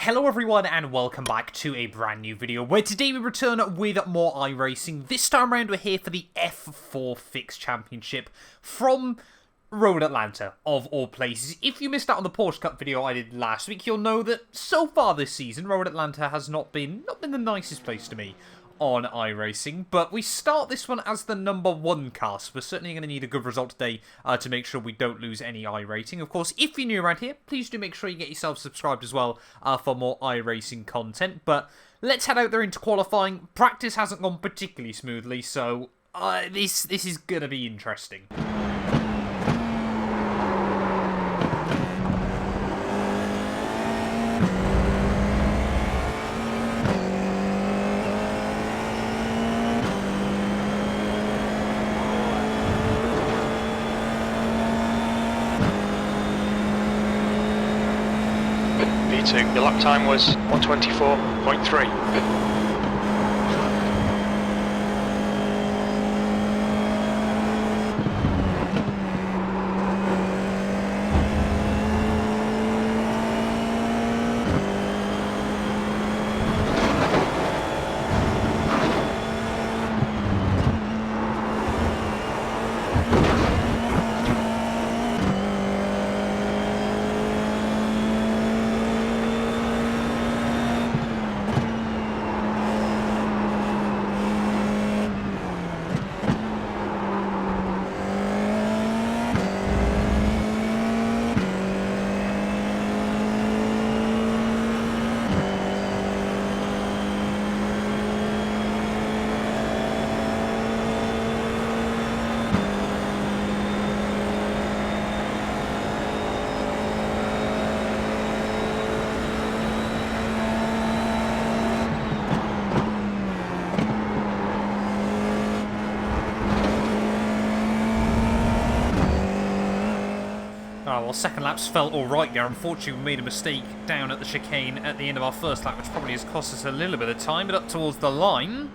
Hello everyone and welcome back to a brand new video where today we return with more iRacing. This time around we're here for the F4 Fixed Championship from Road Atlanta, of all places. If you missed out on the Porsche Cup video I did last week, you'll know that so far this season Road Atlanta has not been the nicest place to me on iRacing, but we start this one as the #1 car, so we're certainly going to need a good result today to make sure we don't lose any iRating. Of course, if you're new around here, please do make sure you get yourself subscribed as well for more iRacing content, but let's head out there into qualifying. Practice hasn't gone particularly smoothly, so this is going to be interesting. Your lap time was 1:24.3. Well, second laps felt alright there. Unfortunately, we made a mistake down at the chicane at the end of our first lap, which probably has cost us a little bit of time, but up towards the line,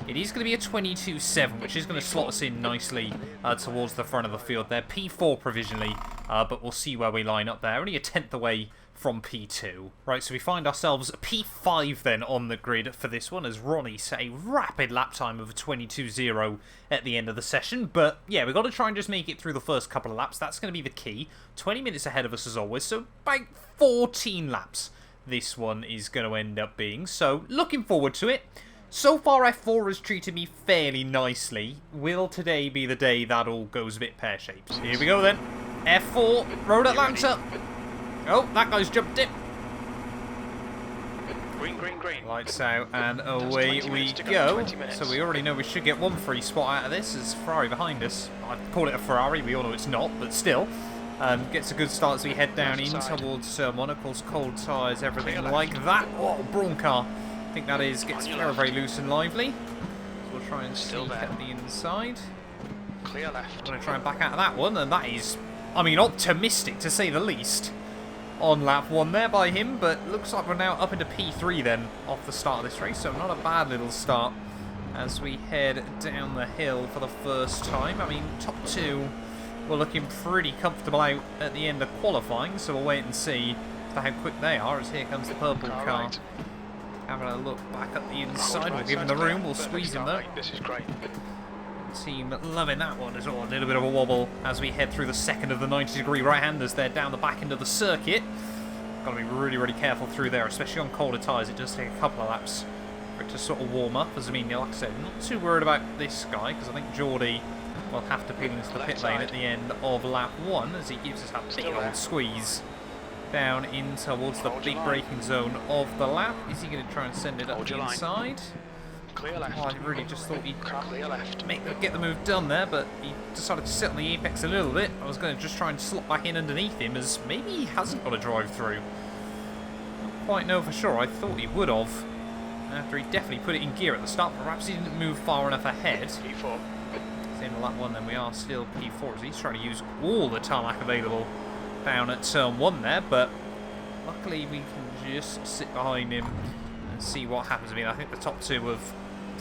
it is going to be a 22.7, which is going to slot us in nicely towards the front of the field there. P4 provisionally, but we'll see where we line up there. Only a tenth away from P2. Right, so we find ourselves P5 then on the grid for this one, as Ronnie set a rapid lap time of a 22.0 at the end of the session. But yeah, we've got to try and just make it through the first couple of laps. That's going to be the key. 20 minutes ahead of us as always, so about 14 laps this one is going to end up being. So looking forward to it. So far F4 has treated me fairly nicely. Will today be the day that all goes a bit pear-shaped? Here we go then. F4, Road Atlanta. Oh, that guy's jumped it. Green, green, green. Lights out and away we go. So we already know we should get one free spot out of this. There's Ferrari behind us. I'd call it a Ferrari, we all know it's not, but still. Gets a good start as we head down in towards Monaco's cold tyres, everything like that. Oh, Brawn car. I think that is, gets very, very loose and lively. So we'll try and sneak at the inside. Clear left. Going to try and back out of that one, and that is, I mean, optimistic to say the least on lap 1 there by him, but looks like we're now up into P3 then off the start of this race, so not a bad little start as we head down the hill for the first time. I mean, top 2 were looking pretty comfortable out at the end of qualifying, so we'll wait and see how quick they are, as here comes the purple car. Right. Having a look back at the inside, we'll give him the room, we'll squeeze him though. This is great. Team loving that one as well. A little bit of a wobble as we head through the second of the 90-degree right-handers there down the back end of the circuit. Got to be really, really careful through there, especially on colder tyres. It does take a couple of laps for it to sort of warm up. As I mean, like I said, not too worried about this guy, because I think Geordie will have to peel into the pit lane at the end of lap 1 as he gives us that big old squeeze down in towards the big braking zone of the lap. Is he going to try and send it up the inside? Clear left. Oh, I really just thought he'd get the move done there, but he decided to sit on the apex a little bit. I was going to just try and slot back in underneath him, as maybe he hasn't got a drive through. Don't quite know for sure. I thought he would have, after he definitely put it in gear at the start. Perhaps he didn't move far enough ahead. P4. Same with lap 1, then we are still P4, as he's trying to use all the tarmac available down at turn 1 there, but luckily we can just sit behind him and see what happens. I mean, I think the top 2 have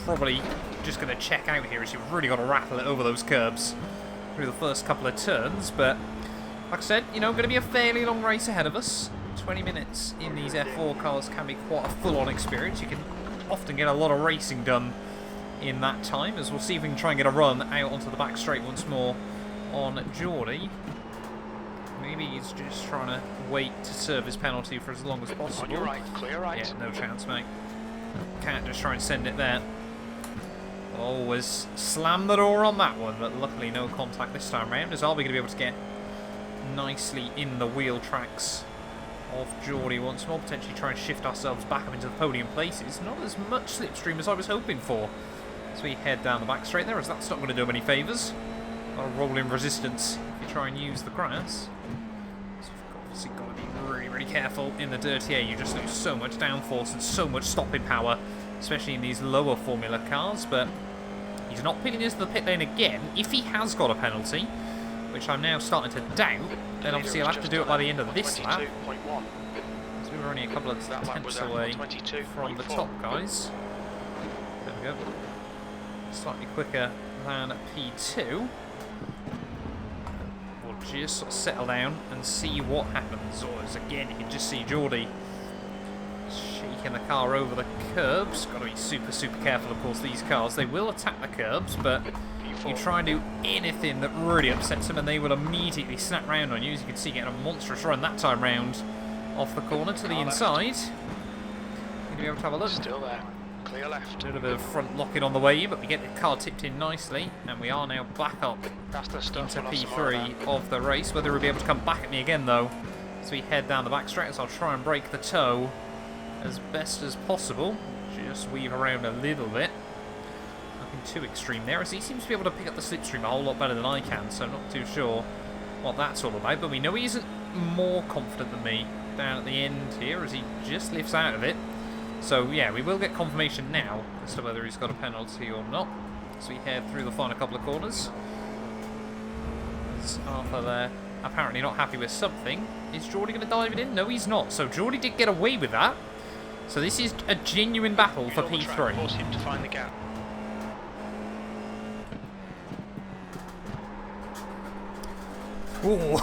probably just going to check out here, as you've really got to rattle it over those curbs through the first couple of turns. But like I said, you know, going to be a fairly long race ahead of us. 20 minutes in these F4 cars can be quite a full-on experience. You can often get a lot of racing done in that time, as we'll see if we can try and get a run out onto the back straight once more on Geordie. Maybe he's just trying to wait to serve his penalty for as long as possible. On your right, clear right. Yeah, no chance, mate. Can't just try and send it there. Always slam the door on that one, but luckily no contact this time round, as are we going to be able to get nicely in the wheel tracks of Geordie once more, potentially try and shift ourselves back up into the podium places. Not as much slipstream as I was hoping for. So we head down the back straight there, as that's not going to do him any favours. A lot of rolling resistance if you try and use the grass. So you've obviously got to be really, really careful in the dirty air. You just lose so much downforce and so much stopping power, especially in these lower Formula cars. But he's not pitting into the pit lane again. If he has got a penalty, which I'm now starting to doubt, then obviously he'll have to do it by the end of this lap. So we were only a couple of tenths away from the top guys. There we go. Slightly quicker than P2. We'll just sort of settle down and see what happens. Or as again, you can just see Geordie shaking the car over the curbs. Got to be super, super careful, of course, these cars. They will attack the curbs, but you try and do anything that really upsets them and they will immediately snap round on you. As you can see, getting a monstrous run that time round off the corner to the inside. Going to be able to have a look. Still there. Clear left. A little bit of front locking on the way, but we get the car tipped in nicely, and we are now back up into P3 of the race. Whether we'll be able to come back at me again, though, as we head down the back straight, so I'll try and break the toe as best as possible. Just weave around a little bit. Nothing too extreme there, as he seems to be able to pick up the slipstream a whole lot better than I can, so I'm not too sure what that's all about. But we know he isn't more confident than me down at the end here, as he just lifts out of it. So yeah, we will get confirmation now as to whether he's got a penalty or not. So we head through the final couple of corners. Is Arthur there apparently not happy with something? Is Geordie going to dive it in? No, he's not. So Geordie did get away with that. So this is a genuine battle for P3. Force him to find the gap. Ooh.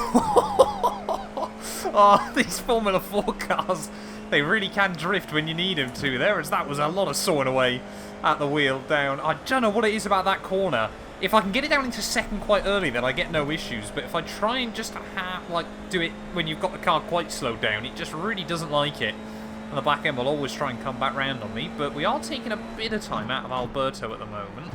Oh, these Formula 4 cars, they really can drift when you need them to there, as that was a lot of sawing away at the wheel down. I don't know what it is about that corner. If I can get it down into second quite early, then I get no issues. But if I try and just do it when you've got the car quite slowed down, it just really doesn't like it. And the back end will always try and come back round on me. But we are taking a bit of time out of Alberto at the moment.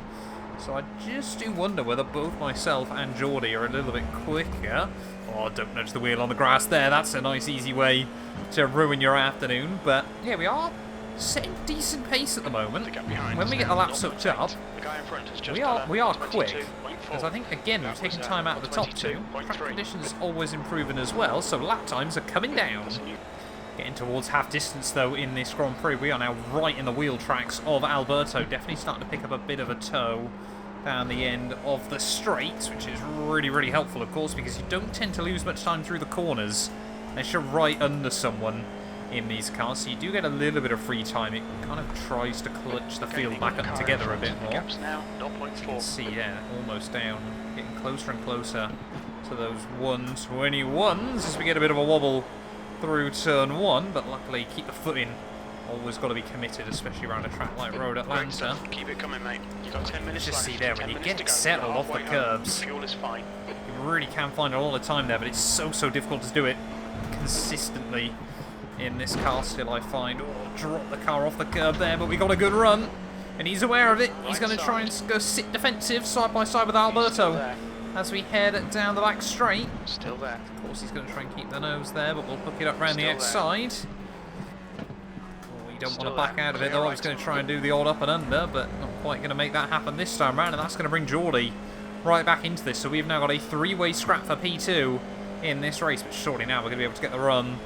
So I just do wonder whether both myself and Geordie are a little bit quicker. Oh, don't nudge the wheel on the grass there. That's a nice, easy way to ruin your afternoon. But yeah, we are setting decent pace at the moment. When we get the laps hooked up, we are quick. Because I think, again, we've taken time out of the top two. Track conditions always improving as well, so lap times are coming down. Getting towards half distance, though, in this Grand Prix. We are now right in the wheel tracks of Alberto. Definitely starting to pick up a bit of a toe down the end of the straights, which is really, really helpful, of course, because you don't tend to lose much time through the corners unless you're right under someone in these cars, so you do get a little bit of free time. It kind of tries to clutch the field back up together a bit more. You can see, yeah, almost down, getting closer and closer to those 121s as we get a bit of a wobble through turn one, but luckily keep the foot in. Always got to be committed, especially around a track like Road Atlanta. Keep it coming, mate. You've got 10 minutes just left. see there, when you get settled off the curbs, Fuel is fine. you really can find a lot of time there, but it's so difficult to do it consistently in this car still, I find. Oh, drop the car off the curb there, but we got a good run, and he's aware of it. He's going to try and go sit defensive side by side with Alberto as we head down the back straight. Still there. Of course, he's going to try and keep the nose there, but we'll hook it up around the outside. Don't want to back out of it, though. I was going to try and do the odd up and under, but not quite going to make that happen this time round, and that's going to bring Geordie right back into this. So we've now got a three-way scrap for P2 in this race, but surely now we're going to be able to get the run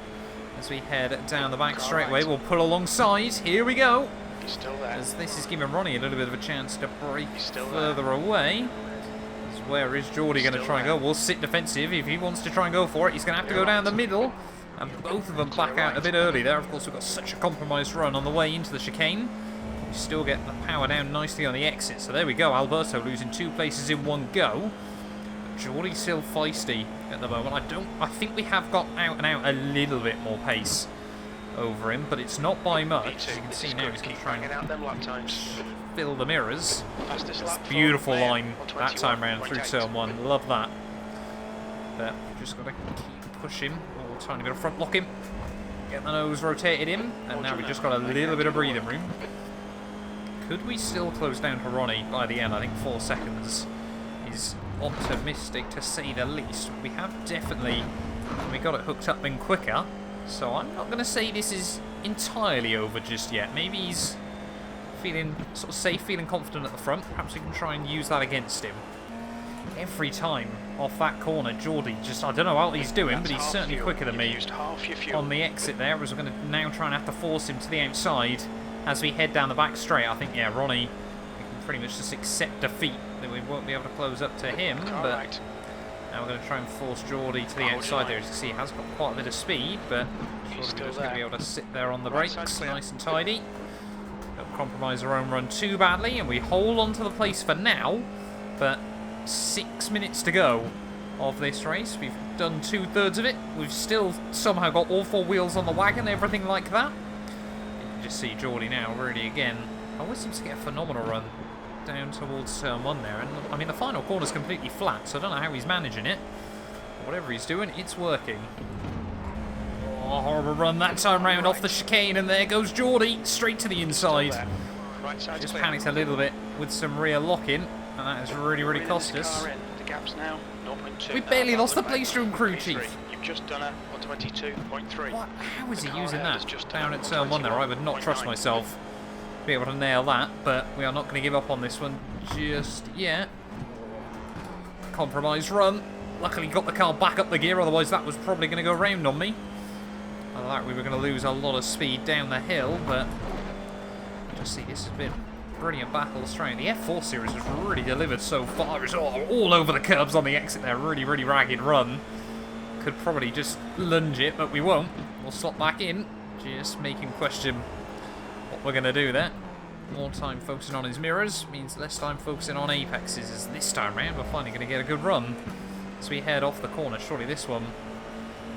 as we head down the back straightaway. We'll pull alongside. Here we go. He's still there. As this is giving Ronnie a little bit of a chance to break further away. Where is Geordie going to try and go? We'll sit defensive. If he wants to try and go for it, he's going to have to go down the middle. And both of them back out a bit early there. Of course, we've got such a compromised run on the way into the chicane. We still get the power down nicely on the exit. So there we go. Alberto losing 2 places in one go. But Geordie's still feisty at the moment. I think we have got out and out a little bit more pace over him, but it's not by much. As you can see now, he's going to try and out them lap times. fill the mirrors. Fastest It's lap a beautiful for line Mayer on that time round through 21.8. turn 1. Love that. But we've just got to keep pushing, or trying to front lock him. Get the nose rotated in, and now we've just got a little bit of breathing room. Could we still close down to Ronnie by the end? I think 4 seconds is optimistic to say the least. We have definitely, we got it hooked up then quicker, so I'm not going to say this is entirely over just yet. Maybe he's feeling sort of safe, feeling confident at the front. Perhaps we can try and use that against him. Every time off that corner, Geordie just, I don't know what he's doing, but he's certainly quicker than me on the exit there, as we're going to now try and have to force him to the outside as we head down the back straight. I think, yeah, Ronnie, we can pretty much just accept defeat, that we won't be able to close up to him, but now we're going to try and force Geordie to the outside there. As you can see, he has got quite a bit of speed, but Geordie's just going to be able to sit there on the brakes, nice and tidy. Don't compromise our own run too badly, and we hold on to the place for now, but 6 minutes to go of this race. We've done 2/3 of it. We've still somehow got all 4 wheels on the wagon, everything like that. You can just see Geordie now really again always seems to get a phenomenal run down towards turn 1 there, and I mean the final corner's completely flat, so I don't know how he's managing it. Whatever he's doing, it's working. Oh, horrible run that time round off the chicane, and there goes Geordie straight to the inside. Just panicked a little bit with some rear lock-in, and that has really cost us. We barely lost the place room, crew chief. You've just done it on 22.3. What? How is he using that down at turn 1 there? I would not trust myself to be able to nail that, but we are not going to give up on this one just yet. Compromised run. Luckily got the car back up the gear, otherwise that was probably going to go round on me. Other than that, we were going to lose a lot of speed down the hill, but just see, this has been brilliant battles throughout. The F4 series has really delivered so far. It's all over the curbs on the exit there. Really ragged run. Could probably just lunge it, but we won't. We'll slot back in. Just make him question what we're going to do there. More time focusing on his mirrors means less time focusing on apexes. As this time round, we're finally going to get a good run as we head off the corner. Surely this one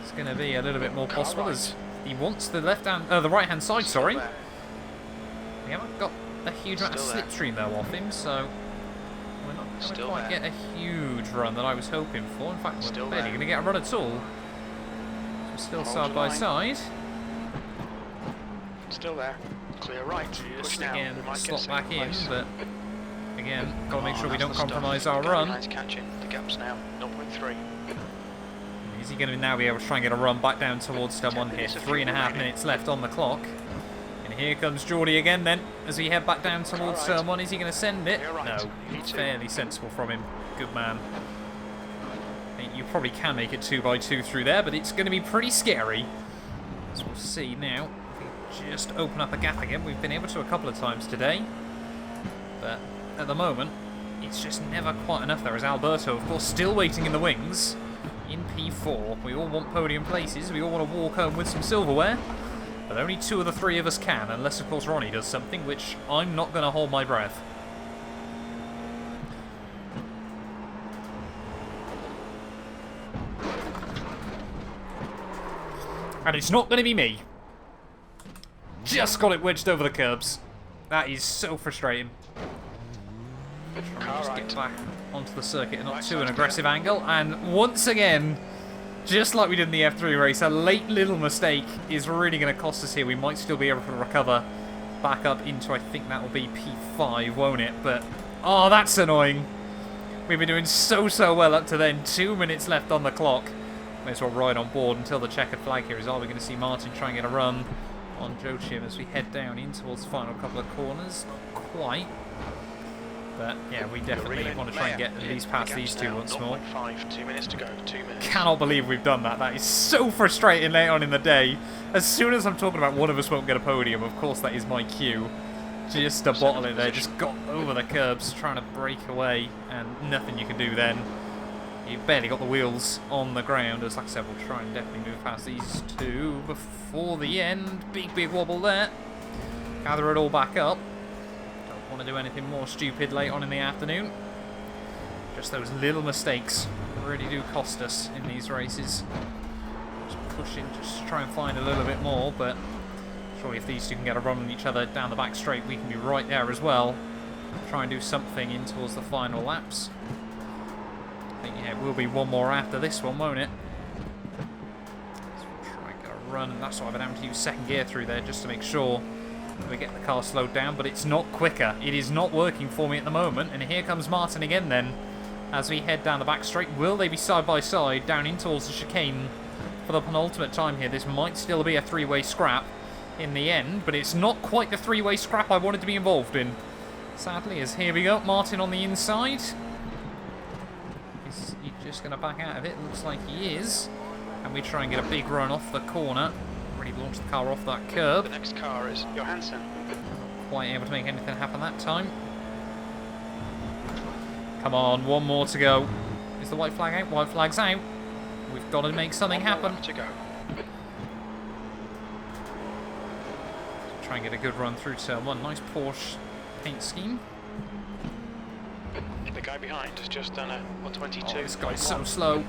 is going to be a little bit more possible, as he wants the the right-hand side. Sorry, we haven't got a huge amount of slipstream though off him, so we're not going to quite get a huge run that I was hoping for. In fact, we're barely going to get a run at all. So we're still side by side. Still there. Clear right. Just again, slot back in, but again, got to make sure we don't compromise our run. Catching. The gap's now 0.3. Is he going to now be able to try and get a run back down towards turn 1 here? 3.5 minutes left on the clock. And here comes Geordie again then, as we head back down towards turn 1. Is he going to send it? No. Fairly sensible from him. Good man. I think you probably can make it 2x2 through there, but it's going to be pretty scary. As we'll see now. If we just open up a gap again. We've been able to a couple of times today. But at the moment, it's just never quite enough. There is Alberto, of course, still waiting in the wings. In P4. We all want podium places. We all want to walk home with some silverware. But only 2 of the 3 of us can, unless, of course, Ronnie does something, which I'm not going to hold my breath. And it's not going to be me. Just got it wedged over the curbs. That is so frustrating. Just get back onto the circuit and not too an aggressive angle. And once again, just like we did in the F3 race, a late little mistake is really going to cost us here. We might still be able to recover back up into, I think that will be P5, won't it? But, oh, that's annoying. We've been doing so well up to then. 2 minutes left on the clock. May as well ride on board until the checkered flag here is. Are we going to see Martin try and get a run on Joe Chim as we head down in towards the final couple of corners? Not quite. But yeah, we definitely want to try and get at least past these 2 once more. 2 minutes to go. 2 minutes. Cannot believe we've done that. That is so frustrating late on in the day. As soon as I'm talking about one of us won't get a podium, of course that is my cue. Just to bottle it there, just got over the curbs, trying to break away, and nothing you can do then. You've barely got the wheels on the ground, as like I said, we'll try and definitely move past these 2 before the end. Big wobble there. Gather it all back up. Want to do anything more stupid late on in the afternoon. Just those little mistakes really do cost us in these races. Just pushing, just to try and find a little bit more, but surely if these two can get a run on each other down the back straight, we can be right there as well. Try and do something in towards the final laps. I think, yeah, it will be one more after this one, won't it? So we'll try and get a run, and that's why I've been having to use second gear through there, just to make sure that we get the car slowed down, but it's not quicker. It is not working for me at the moment, and here comes Martin again then, as we head down the back straight. Will they be side by side down in towards the chicane for the penultimate time here? This might still be a three-way scrap in the end, but it's not quite the three-way scrap I wanted to be involved in, sadly, as here we go, Martin on the inside. Is he just going to back out of it? Looks like he is. And we try and get a big run off the corner. Really launch the car off that curb. The next car is Johansson. Quite able to make anything happen that time. Come on, one more to go. Is the white flag out? White flag's out. We've got to make something happen. To go. Try and get a good run through turn one. Nice Porsche paint scheme. The guy behind has just done a 122. Oh, this guy's so slow.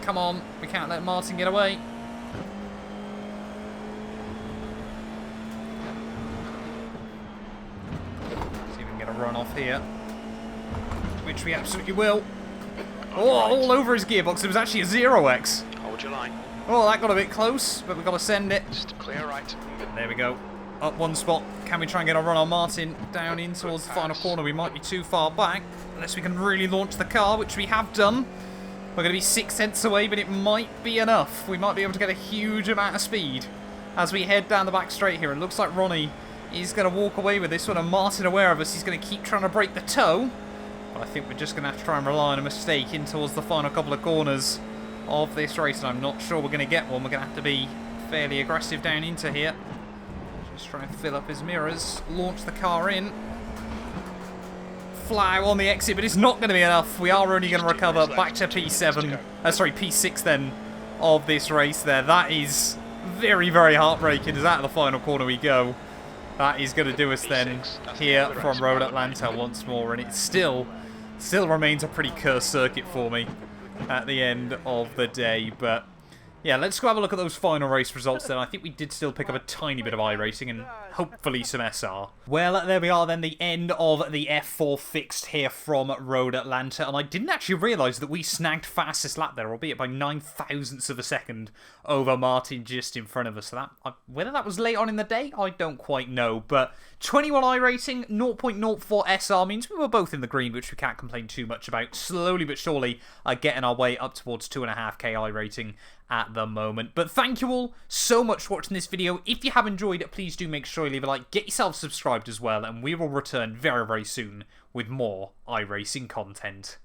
Come on, we can't let Martin get away. See if we can get a run off here. Which we absolutely will. Oh, all over his gearbox. It was actually a 0x. Hold your line. Oh, that got a bit close, but we've got to send it. Just clear right. There we go. Up one spot. Can we try and get a run on Martin down in towards the final corner? We might be too far back, unless we can really launch the car, which we have done. We're going to be 6 tenths away, but it might be enough. We might be able to get a huge amount of speed as we head down the back straight here. It looks like Ronnie is going to walk away with this one, and Martin, aware of us, he's going to keep trying to break the toe. But I think we're just going to have to try and rely on a mistake in towards the final couple of corners of this race, and I'm not sure we're going to get one. We're going to have to be fairly aggressive down into here. Just try and fill up his mirrors, launch the car in. Fly on the exit, but it's not going to be enough. We are only going to recover back to P7, sorry, P6 then, of this race there. That is very, very heartbreaking as out of the final corner we go. That is going to do us then here from Road Atlanta once more, and it still remains a pretty cursed circuit for me at the end of the day, but yeah, let's go have a look at those final race results then. I think we did still pick up a tiny bit of iRacing and hopefully some SR. Well, there we are then, the end of the F4 fixed here from Road Atlanta. And I didn't actually realise that we snagged fastest lap there, albeit by 9,000ths of a second over Martin just in front of us. So that, whether that was late on in the day, I don't quite know. But 21 iRacing, 0.04 SR means we were both in the green, which we can't complain too much about. Slowly but surely getting our way up towards 2.5k iRating at the moment. But thank you all so much for watching this video. If you have enjoyed it, please do make sure you leave a like, get yourself subscribed as well, and we will return very, very soon with more iRacing content.